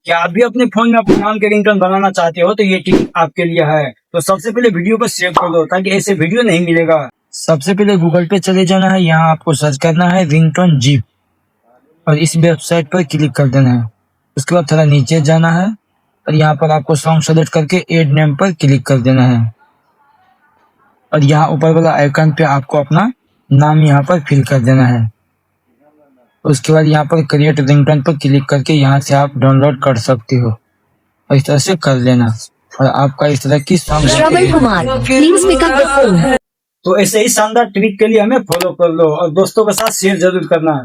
क्या आप भी अपने फोन में अपने नाम के रिंगटोन बनाना चाहते हो तो ये टिप आपके लिए है। तो सबसे पहले वीडियो को सेव कर दो ताकि ऐसे वीडियो नहीं मिलेगा। सबसे पहले गूगल पे चले जाना है, यहाँ आपको सर्च करना है रिंगटोन जिप और इस वेबसाइट पर क्लिक कर देना है। उसके बाद थोड़ा नीचे जाना है और यहाँ पर आपको सॉन्ग सेलेक्ट करके ऐड नेम पर क्लिक कर देना है और यहाँ ऊपर वाला आइकन पे आपको अपना नाम यहाँ पर फिल कर देना है। उसके बाद यहाँ पर क्रिएट रिंगटोन पर क्लिक करके यहाँ से आप डाउनलोड कर सकते हो और इस तरह से कर लेना और आपका इस तरह की song. Shravan Kumar, please pick up the phone. तो ऐसे ही शानदार ट्रिक के लिए हमें फॉलो कर लो और दोस्तों के साथ शेयर जरूर करना है।